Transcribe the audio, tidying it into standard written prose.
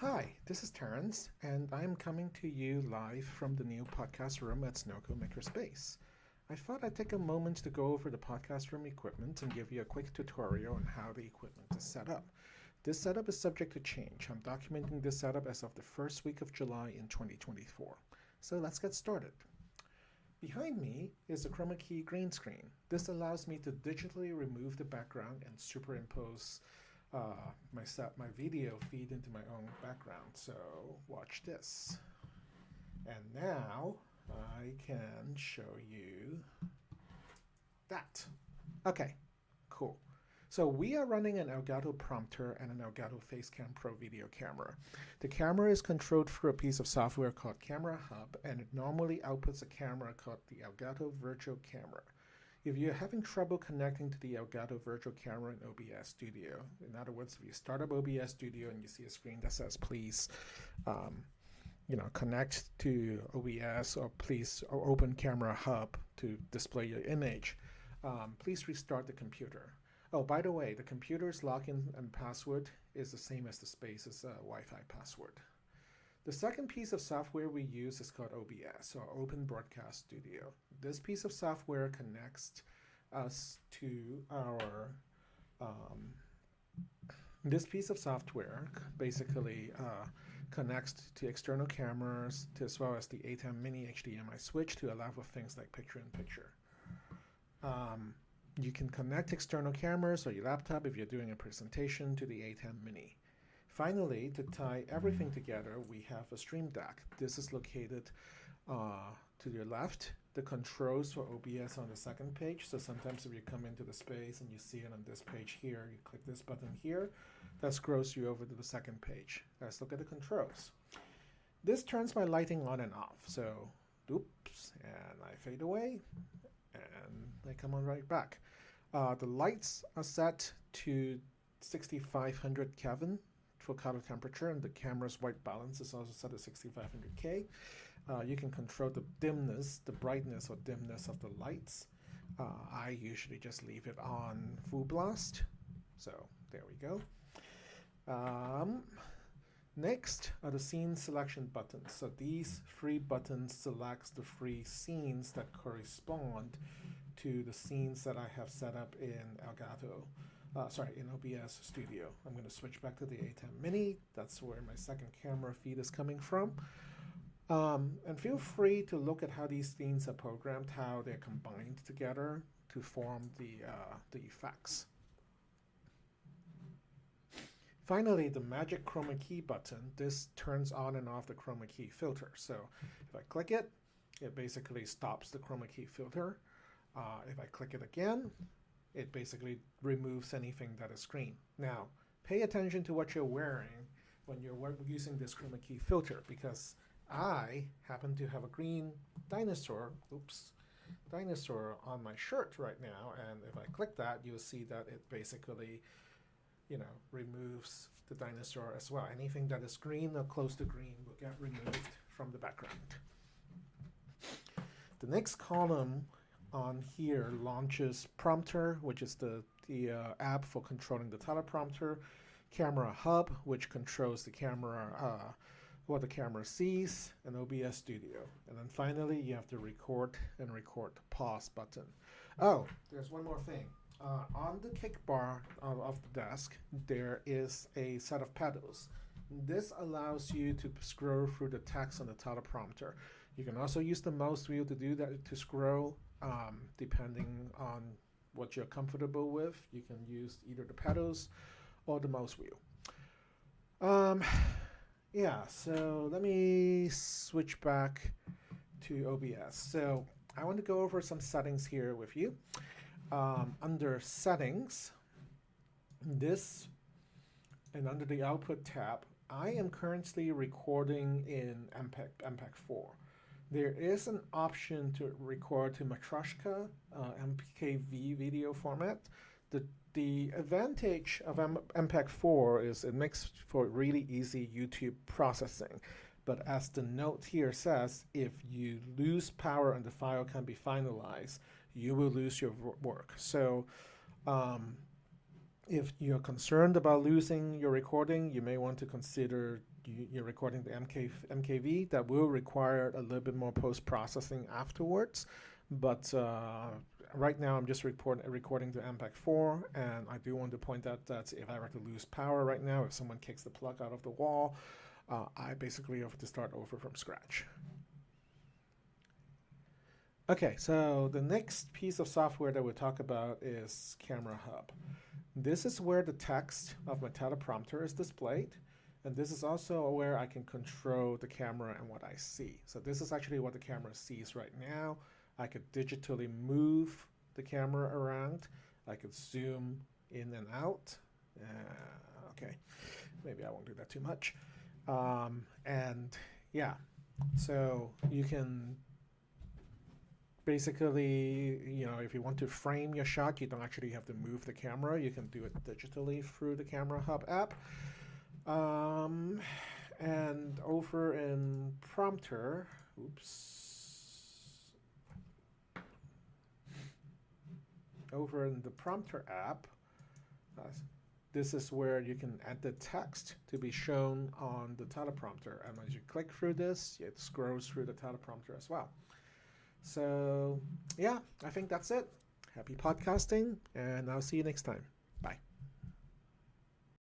Hi, this is Terrence, and I'm coming to you live from the new podcast room at SnoCo Makerspace. I thought I'd take a moment to go over the podcast room equipment and give you a quick tutorial on how the equipment is set up. This setup is subject to change. I'm documenting this setup as of the first week of July in 2024. So let's get started. Behind me is a chroma key green screen. This allows me to digitally remove the background and superimpose my video feed into my own background. So watch this. And now I can show you that. Okay, cool. So we are running an Elgato prompter and an Elgato Facecam Pro video camera. The camera is controlled through a piece of software called Camera Hub, and it normally outputs a camera called the Elgato Virtual Camera. If you're having trouble connecting to the Elgato Virtual Camera in OBS Studio, in other words, if you start up OBS Studio and you see a screen that says please, connect to OBS or please open Camera Hub to display your image, please restart the computer. Oh, by the way, the computer's login and password is the same as the Space's Wi-Fi password. The second piece of software we use is called OBS, or Open Broadcast Studio. This piece of software connects us to our, this piece of software basically connects to external cameras as well as the A10 mini HDMI switch to allow for things like picture-in-picture. You can connect external cameras or your laptop if you're doing a presentation to the A10 mini. Finally, to tie everything together, we have a Stream Deck. This is located to your left. The controls for OBS on the second page. So sometimes if you come into the space and you see it on this page here, you click this button here, that scrolls you over to the second page. Let's look at the controls. This turns my lighting on and off. So, oops, and I fade away, and they come on right back. The lights are set to 6500 Kelvin for color temperature, and the camera's white balance is also set at 6500K. You can control the dimness, the brightness or dimness of the lights. I usually just leave it on full blast. So there we go. Next are the scene selection buttons. So these three buttons selects the three scenes that correspond to the scenes that I have set up in Elgato. In OBS Studio. I'm going to switch back to the A10 Mini. That's where my second camera feed is coming from. And feel free to look at how these scenes are programmed, how they're combined together to form the effects. Finally, the magic chroma key button. This turns on and off the chroma key filter. So if I click it, it basically stops the chroma key filter. If I click it again, it basically removes anything that is green. Now, pay attention to what you're wearing when you're using this chroma key filter, because I happen to have a green dinosaur on my shirt right now, and if I click that, you'll see that it basically, removes the dinosaur as well. Anything that is green or close to green will get removed from the background. The next column on here launches Prompter, which is the app for controlling the teleprompter, Camera Hub, which controls the camera, what the camera sees, and OBS Studio. And then finally, you have the record pause button. Oh, there's one more thing. On the kick bar of the desk, there is a set of pedals. This allows you to scroll through the text on the teleprompter. You can also use the mouse wheel to do that, to scroll. Depending on what you're comfortable with, you can use either the pedals or the mouse wheel. So let me switch back to OBS. So I want to go over some settings here with you. Under Settings, and under the Output tab, I am currently recording in MPEG-4. There is an option to record to Matryoshka MKV video format. The advantage of MPEG-4 is it makes for really easy YouTube processing. But as the note here says, if you lose power and the file can be finalized, you will lose your work. So If you're concerned about losing your recording, you may want to consider you're recording the MKV. That will require a little bit more post-processing afterwards. But right now, I'm just recording the MPEG-4, and I do want to point out that if I were to lose power right now, if someone kicks the plug out of the wall, I basically have to start over from scratch. Okay, so the next piece of software that we'll talk about is Camera Hub. This is where the text of my teleprompter is displayed, and this is also where I can control the camera and what I see. So this is actually what the camera sees right now. I could digitally move the camera around. I could zoom in and out. Okay, maybe I won't do that too much. And yeah, so you can basically, if you want to frame your shot, you don't actually have to move the camera. You can do it digitally through the Camera Hub app. And over in Prompter, over in the Prompter app, this is where you can add the text to be shown on the teleprompter. And as you click through this, it scrolls through the teleprompter as well. So, yeah, I think that's it. Happy podcasting, and I'll see you next time. Bye.